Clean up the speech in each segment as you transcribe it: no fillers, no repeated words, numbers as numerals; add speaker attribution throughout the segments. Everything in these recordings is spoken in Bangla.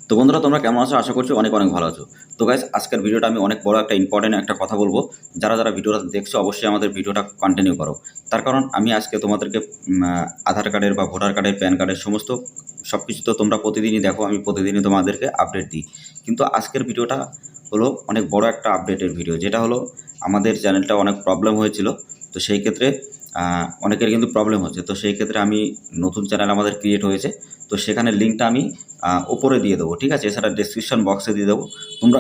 Speaker 1: তো বন্ধুরা, তোমরা কেমন আছো? আশা করছি অনেক অনেক ভালো আছো। তো গাইস, আজকের ভিডিওটা আমি অনেক বড় একটা ইম্পর্টেন্ট একটা কথা বলবো। যারা ভিডিওটা দেখছো অবশ্যই আমাদের ভিডিওটা কন্টিনিউ করো। তার কারণ আমি আজকে তোমাদেরকে আধার কার্ডের বা ভোটার কার্ডের, প্যান কার্ডের সমস্ত সবকিছু তো তোমরা প্রতিদিনই দেখো, আমি প্রতিদিনই তোমাদেরকে আপডেট দিই। কিন্তু আজকের ভিডিওটা হলো অনেক বড় একটা আপডেটের ভিডিও, যেটা হলো আমাদের চ্যানেলটা অনেক প্রবলেম হয়েছিল। তো সেই ক্ষেত্রে অনেকের কিন্তু প্রবলেম হচ্ছে। তো সেই ক্ষেত্রে আমি নতুন চ্যানেল আমাদের ক্রিয়েট হয়েছে, তো সেখানে লিঙ্কটা আমি ওপরে দিয়ে দেবো, ঠিক আছে? এছাড়া ডেসক্রিপশন বক্সে দিয়ে দেবো। তোমরা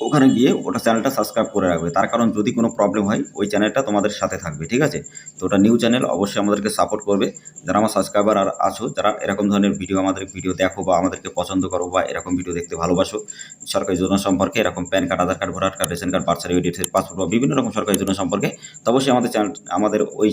Speaker 1: ওখানে গিয়ে ওটা চ্যানেলটা সাবস্ক্রাইব করে রাখবে। তার কারণ যদি কোনো প্রবলেম হয় ওই চ্যানেলটা তোমাদের সাথে থাকবে, ঠিক আছে? তো ওটা নিউ চ্যানেল, অবশ্যই আমাদেরকে সাপোর্ট করবে। যারা আমার সাবস্ক্রাইবার আর আছো, যারা এরকম ধরনের আমাদের ভিডিও দেখো বা আমাদেরকে পছন্দ করো বা এরকম ভিডিও দেখতে ভালোবাসো, সরকারি যোজনা সম্পর্কে, এরকম pan card, Aadhaar card, voter card, ration card, birth certificate, passport বা বিভিন্ন রকম সরকারি যোজনা সম্পর্কে, তো অবশ্যই আমাদের চ্যানেল, আমাদের ওই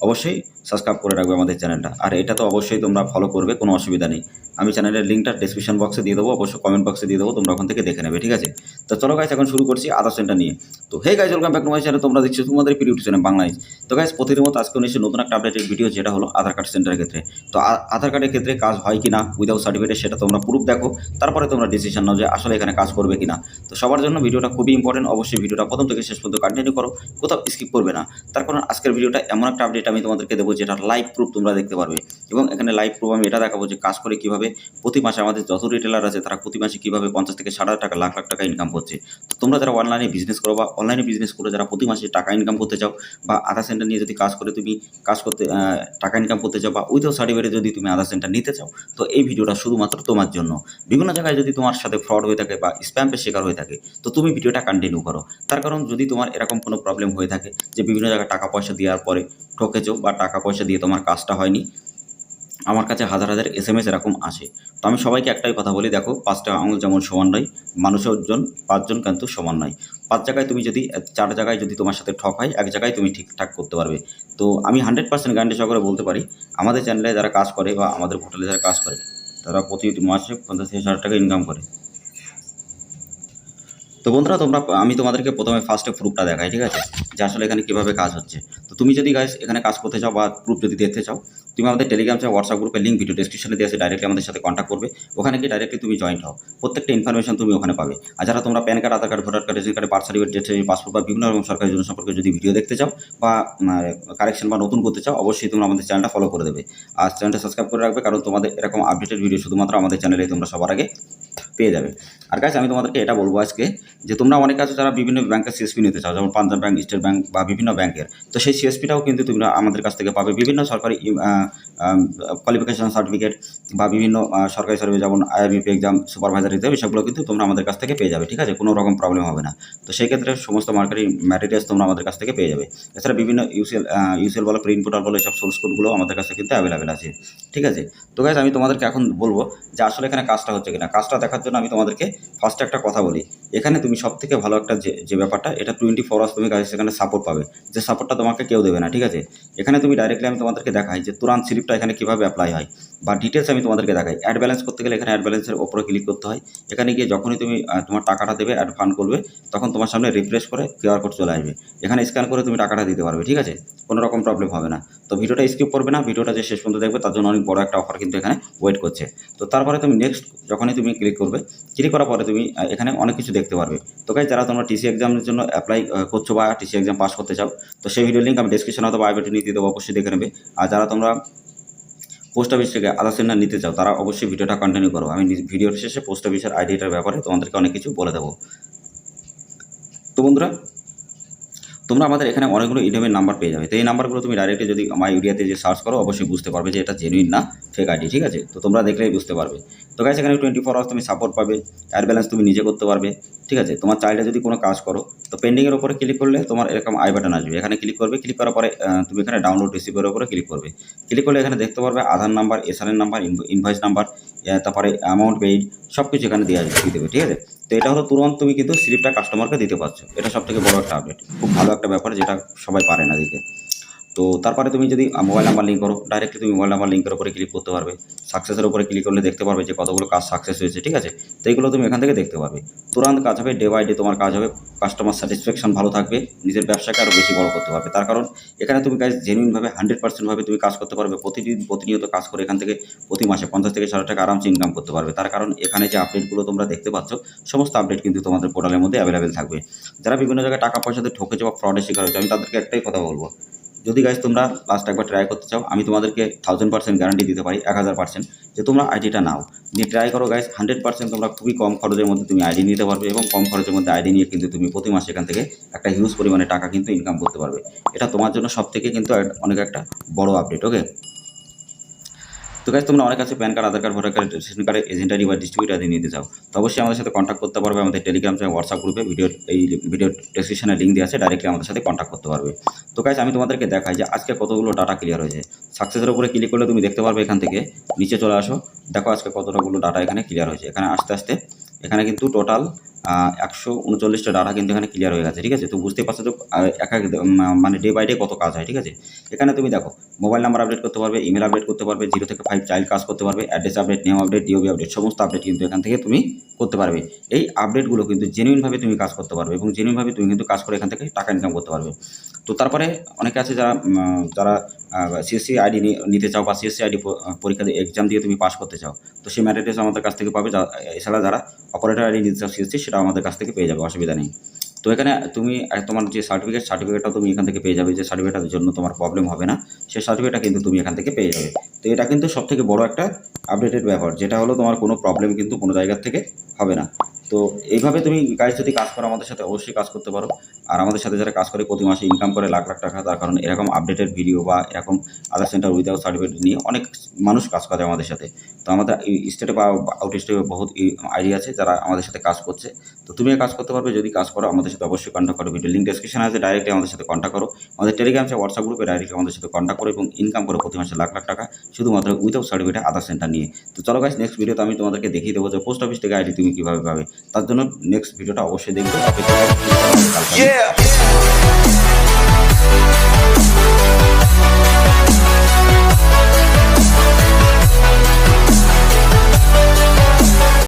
Speaker 1: অবশ্যই সাবস্ক্রাইব করে রাখবে আমাদের চ্যানেলটা। আর এটা তো অবশ্যই তোমরা ফলো করবে, কোনো অসুবিধা নেই। আমি চ্যানেলের লিঙ্কটা ডেসক্রিপশন বক্সে দিয়ে দেবো, অবশ্যই কমেন্ট বক্সে দিয়ে দেবো, তোমরা ওখান থেকে দেখে নেবে, ঠিক আছে? তো চলো গাইস, এখন শুরু করছি আধার সেন্টার নিয়ে। তো hey guys, welcome back to my channel. তোমরা দেখছো তোমাদের প্রিয় ইউটিউব চ্যানেল বাংলাদেশ। তো গাইস, প্রতিদিন মতো আজকে নিশ্চয়ই নতুন একটা আপডেটের ভিডিও, যেটা হলো আধার কার্ড সেন্টারের ক্ষেত্রে। তো আধার কার্ডের ক্ষেত্রে কাজ হয় কি না উইদাউট সার্টিফিকেট, সেটা তোমরা প্রুফ দেখো, তারপরে তোমরা ডিসিশন নাও যে আসলে এখানে কাজ করবে কিনা। তো সবার জন্য ভিডিওটা খুবই ইম্পর্টেন্ট, অবশ্যই ভিডিওটা প্রথম থেকে শেষ পর্যন্ত কন্টিনিউ করো, কোথাও স্কিপ করবে না। তার কারণ আজকের ভিডিওটা এমন একটা আপডেট আমি তোমাদেরকে দেবো, যেটা লাইভ প্রুফ তোমরা দেখতে পারবে। এবং এখানে লাইভ প্রুফ আমি এটা দেখাবো যে কাজ করে কীভাবে প্রতি মাসে আমাদের যত রিটেলার আছে তারা প্রতি মাসে কীভাবে 50 থেকে 60,000 টাকা, লাখ লাখ টাকা ইনকাম করছে। তো তোমরা যারা অনলাইনে বিজনেস করো বা অনলাইনে বিজনেস করে যারা প্রতি মাসে টাকা ইনকাম করতে চাও, বা আধার সেন্টার নিয়ে যদি কাজ করে তুমি কাজ করতে টাকা ইনকাম করতে চাও, বা উইদাউট সার্টিফিকেটে যদি তুমি আধার সেন্টার নিতে চাও, তো এই ভিডিওটা শুধুমাত্র তোমার জন্য। বিভিন্ন জায়গায় যদি তোমার সাথে ফ্রড হয়ে থাকে বা স্প্যামের শিকার হয়ে থাকে, তো তুমি ভিডিওটা কন্টিনিউ করো। তার কারণ যদি তোমার এরকম কোনো প্রবলেম হয়ে থাকে যে বিভিন্ন জায়গায় টাকা পয়সা দেওয়ার পরে ঠকেছো, বা টাকা পয়সা দিয়ে তোমার কাজটা হয়নি, আমার কাছে হাজার হাজার SMS এরকম আসে। তো আমি সবাইকে একটাই কথা বলি, দেখো, 5টা আঙুল যেমন সমান নয়, মানুষের ওজন 5 জন কিন্তু সমান নয়। 5 জায়গায় তুমি যদি 4 জায়গায় যদি তোমার সাথে ঠক হয়, এক জায়গায় তুমি ঠিকঠাক করতে পারবে। তো আমি 100% গ্যারান্টি সহকারে বলতে পারি, আমাদের চ্যানেলে যারা কাজ করে বা আমাদের পোর্টালে যারা কাজ করে, তারা প্রতি মাসে 50,000 টাকা ইনকাম করে। তো বন্ধুরা, আমি তোমাদেরকে প্রথমে ফার্স্টে প্রুফটা দেখাই, ঠিক আছে? যে আসলে এখানে কীভাবে কাজ হচ্ছে। তো তুমি যদি গাইস এখানে কাজ করতে চাও বা প্রুফ যদি দেখতে চাও, তুমি আমাদের টেলিগ্রাম বা হোয়াটসঅ্যাপ গ্রুপের লিঙ্ক ভিডিও ডেসক্রিপশনে দিয়ে আছে, ডাইরেক্টলি আমাদের সাথে কন্ট্যাক্ট করবে। ওখানে গিয়ে ডাইরেক্টলি তুমি জয়েন্ট হও, প্রত্যেকটা ইনফরমেশন তুমি ওখানে পাবে। আর যারা তোমরা pan card, Aadhaar card, voter card, ration card, birth certificate, passport বা বিভিন্ন রকম সরকারি যোজনা সম্পর্কে যদি ভিডিও দেখতে চাও বা কারেকশন বা নতুন করতে চাও, অবশ্যই তোমরা আমাদের চ্যানেলটা ফলো করে দেবে আর চ্যানেলটা সাবস্ক্রাইব করে রাখবে, কারণ তোমাদের এরকম আপডেটেড ভিডিও শুধুমাত্র আমাদের চ্যানেলেই তোমরা সবার আগে পেয়ে যাবে। আর গাইস, আমি তোমাদেরকে এটা বলবো আজকে, যে তোমরা অনেক আছে যারা বিভিন্ন ব্যাংকের সিএসপি নিতে চাও, যেমন পাঞ্জাব ব্যাংক, স্টেট ব্যাংক বা বিভিন্ন ব্যাংকের। তো সেই সিএসপিটাও কিন্তু তোমরা আমাদের কাছ থেকে পাবে। বিভিন্ন সরকারি কোয়ালিফিকেশন সার্টিফিকেট বা বিভিন্ন সরকারি সার্ভিস, যেমন আইআরবিপি এক্সাম, সুপারভাইজার এক্সাম, এসবগুলো কিন্তু তোমরা আমাদের কাছ থেকে পেয়ে যাবে, ঠিক আছে? কোনো রকম প্রবলেম হবে না। তো সেই ক্ষেত্রে সমস্ত মার্কেটিং ম্যাটেরিয়ালস তোমরা আমাদের কাছ থেকে পেয়ে যাবে। এছাড়া বিভিন্ন ইউসিএল বলো, প্রিন্ট পোর্টাল বলো, এসব সোর্স কোডগুলো আমাদের কাছে কিন্তু অ্যাভেলেবেল আছে, ঠিক আছে? তো গাইস, আমি তোমাদেরকে এখন বলবো যে আসলে এখানে কাজটা হচ্ছে কিনা। কাজটা দেখার জন্য আমি তোমাদেরকে ফার্স্টে একটা কথা বলি। এখানে তুমি সবথেকে ভালো একটা যে ব্যাপারটা, এটা 24 আওয়ার্স তুমি গাইস এখানে সাপোর্ট পাবে, যে সাপোর্টটা তোমাকে কেউ দেবে না, ঠিক আছে? এখানে তুমি ডাইরেক্টলি, আমি তোমাদেরকে দেখাই যে তুরান্ত স্লিপটা এখানে কীভাবে অ্যাপ্লাই হয়, বা ডিটেলস আমি তোমাদেরকে দেখাই। অ্যাড ব্যালেন্স করতে গেলে এখানে অ্যাড ব্যালেন্সের ওপরে ক্লিক করতে হয়। এখানে গিয়ে যখনই তুমি তোমার টাকাটা দেবে, অ্যাড ফান্ড করবে, তখন তোমার সামনে রিফ্রেশ করে কিউআর কোড চলে আসবে। এখানে স্ক্যান করে তুমি টাকাটা দিতে পারবে, ঠিক আছে? কোনো রকম প্রবলেম হবে না। তো ভিডিওটা স্কিপ করবে না, ভিডিওটা যে শেষ পর্যন্ত দেখবে, তার জন্য অনেক বড় একটা অফার কিন্তু এখানে ওয়েট করছে। তো তারপরে তুমি নেক্সট যখনই তুমি ক্লিক করবে, ক্লিক করার পরে তুমি এখানে অনেক কিছু দেখতে পারবে। তো গাইস, যারা তোমরা টিসি এক্সামের জন্য অ্যাপ্লাই করছো বা টিসি এক্সাম পাস করতে চাও, তো সেই ভিডিও লিঙ্ক আমি ডেসক্রিপশনে অথবা আই বাটনে দিয়ে দেবো, অবশ্যই দেখে নেবে। আর যারা তোমরা পোস্ট অফিস থেকে আধার সেন্টার নিতে চাও, তারা অবশ্যই ভিডিওটা কন্টিনিউ করো। আমি ভিডিওর শেষে পোস্ট অফিসের আইডিটার ব্যাপারে তোমাদেরকে অনেক কিছু বলে দেবো। তো বন্ধুরা, তোমরা আমাদের এখানে অনেকগুলো ইডিএমের নাম্বার পেয়ে যাবে। তো এই নাম্বারগুলো তুমি ডাইরেক্টলি যদি মাই ইউরিয়াতে যে সার্চ করো, অবশ্যই বুঝতে পারবে যে এটা জেনুইন না ফেক আইডি, ঠিক আছে? তো তোমরা দেখলেই বুঝতে পারবে। তো গাইস, এখানে 24 আওয়ার্স তুমি সাপোর্ট পাবে, অ্যাড ব্যালেন্স তুমি নিজে করতে পারবে, ঠিক আছে? তোমার চাইলে যদি কোনো কাজ করো, তো পেন্ডিংয়ের উপরে ক্লিক করলে তোমার এরকম আই বাটন আসবে, এখানে ক্লিক করবে। ক্লিক করার পরে তুমি এখানে ডাউনলোড রিসিভের উপরে ক্লিক করবে। ক্লিক করলে এখানে দেখতে পারবে Aadhaar number, SRN number, invoice number, তারপরে অ্যামাউন্ট পেইড, সব কিছু এখানে দিয়ে দেবে, ঠিক আছে? তো এটা হলো তুরন্ত তুমি কিন্তু স্লিপটা কাস্টমারকে দিতে পারছো। এটা সবথেকে বড় একটা আপডেট, খুব ভালো একটা ব্যাপার, যেটা সবাই পারে না দিতে। তো তারপরে তুমি যদি মোবাইল নাম্বার লিঙ্ক করো, ডাইরেক্টলি তুমি মোবাইল নাম্বার লিঙ্কের উপরে ক্লিক করতে পারবে। সাকসেসের উপরে ক্লিক করলে দেখতে পারবে যে কতগুলো কাজ সাকসেস হয়েছে, ঠিক আছে। তো এইগুলো তুমি এখান থেকে দেখতে পারবে। তুরন্ত কাজ হবে, ডে বাই ডে তোমার কাজ হবে, কাস্টমার স্যাটিসফ্যাকশন ভালো থাকবে, নিজের ব্যবসাকে আরও বেশি বড় করতে পারবে। তার কারণ এখানে তুমি কাজ জেনুইনভাবে 100% ভাবে তুমি কাজ করতে পারবে। প্রতিনিয়ত কাজ করে এখান থেকে প্রতি মাসে 50 থেকে 60 টাকা আরামসে ইনকাম করতে পারবে। তার কারণ এখানে যে আপডেটগুলো তোমরা দেখতে পাচ্ছ, সমস্ত আপডেট কিন্তু তোমাদের পোর্টালের মধ্যে অ্যাভেলেবেল থাকবে। যারা বিভিন্ন জায়গায় টাকা পয়সাতে ঠকেছে বা ফ্রডের শিকার হয়েছে, আমি তাদেরকে একটাই কথা বলবো, যদি গাইজ তোমরা লাস্ট একবার ট্রাই করতে চাও, আমি তোমাদেরকে 1000% গ্যারান্টি দিতে পারি, 1000% যে তোমরা আইডিটা নাও, নিয়ে ট্রাই করো গাইজ। 100% তোমরা খুবই কম খরচের মধ্যে তুমি আইডি নিতে পারবে, এবং কম খরচের মধ্যে আইডি নিয়ে কিন্তু তুমি প্রতি মাসে এখান থেকে একটা হিউজ পরিমাণে টাকা কিন্তু ইনকাম করতে পারবে। এটা তোমার জন্য সব থেকে কিন্তু অনেক একটা বড় আপডেট। ওকে, তো গাইজ তোমরা অনেক আছে pan card, Aadhaar card, voter card, ration কার্ডের এজেন্ট আইডি বা ডিস্ট্রিবিউটার আইডি নিতে চাও, তো অবশ্যই আমাদের সাথে কন্ট্যাক্ট করতে পারবে। আমাদের টেলিগ্রাম চ্যানেল, হোয়াটসঅ্যাপ গ্রুপে ভিডিও ডেসক্রিপশনে লিঙ্ক দেওয়া আছে, ডাইরেক্টলি আমাদের সাথে কন্ট্যাক্ট করতে পারবে। তো গাইজ আমি তোমাদেরকে দেখাই যে আজকে কতগুলো ডাটা ক্লিয়ার হয়েছে। সাকসেসের উপরে ক্লিক করলে তুমি দেখতে পারবে, এখান থেকে নিচে চলে আসো, দেখো আজকে কতটাগুলো ডাটা এখানে ক্লিয়ার হয়েছে। এখানে আস্তে আস্তে এখানে কিন্তু টোটাল 139টা ডাটা কিন্তু এখানে ক্লিয়ার হয়ে গেছে, ঠিক আছে। তো বুঝতে পারছো তো মানে ডে বাই ডে কত কাজ হয়, ঠিক আছে। এখানে তুমি দেখো মোবাইল নাম্বার আপডেট করতে পারবে, ইমেল আপডেট করতে পারবে, 0 থেকে 5 চাইল্ড কাজ করতে পারবে, address update, name update, DOB update, সমস্ত আপডেট কিন্তু এখান থেকে তুমি করতে পারবে। এই আপডেটগুলো কিন্তু জেনুইনভাবে তুমি কাজ করতে পারবে, এবং জেনুইনভাবে তুমি কিন্তু কাজ করে এখান থেকে টাকা ইনকাম করতে পারবে। তো তারপরে অনেকে আছে যারা সিএসসি আইডি নিতে চাও, বা সিএসসি আইডি পরীক্ষা দিয়ে এক্সাম দিয়ে তুমি পাস করতে চাও, তো সেই ম্যাটেরিয়ালস আমাদের কাছ থেকে পাবে। এছাড়া যারা অপারেটর আইডি নিতে চাও সিএসসি, সেটা আমাদের কাছ থেকে পেয়ে যাবে, অসুবিধা নেই। তো এখানে তুমি তোমার যে সার্টিফিকেটটা তুমি এখান থেকে পেয়ে যাবে, যে সার্টিফিকেটের জন্য তোমার প্রবলেম হবে না, সেই সার্টিফিকেটটা কিন্তু তুমি এখান থেকে পেয়ে যাবে। তো এটা কিন্তু সবথেকে বড় একটা আপডেটেড ব্যাপার, যেটা হলো তোমার কোনো প্রবলেম কিন্তু কোনো জায়গার থেকে হবে না। তো এইভাবে তুমি গাইজ যদি কাজ করো, আমাদের সাথে অবশ্যই কাজ করতে পারো। আর আমাদের সাথে যারা কাজ করে প্রতি মাসে ইনকাম করে লাখ লাখ টাকা, তার কারণ এরকম আপডেটেড ভিডিও বা এরকম আধার সেন্টার উইদাউট সার্টিফিকেট নিয়ে অনেক মানুষ কাজ করে আমাদের সাথে। তো আমাদের স্টেটে বা আউট স্টেটে বহুত আইডি আছে যারা আমাদের সাথে কাজ করছে। তো তুমিও কাজ করতে পারবে, যদি কাজ করো আমাদের সাথে অবশ্যই কন্ট্যাক্ট করো। ভিডিও লিঙ্ক ডেসক্রিপশনে আছে, ডাইরেক্টলি আমাদের সাথে কন্ট্যাক্ট করো। আমাদের টেলিগ্রাম হোয়াটসঅ্যাপ গ্রুপে ডাইরেক্টলি আমাদের সাথে কন্ট্যাক্ট করো, এবং ইনকাম করো প্রতি মাসে লাখ লাখ টাকা, শুধুমাত্র উইদাউট সার্টিফিকেট আধার সেন্টার নিয়ে। তো চলো গাইস, নেক্সট ভিডিওতে আমি তোমাদেরকে দেখিয়ে দেবো যে পোস্ট অফিস থেকে আইডি তুমি কীভাবে পাবে। তার জন্য নেক্সট ভিডিওটা অবশ্যই দেখবে।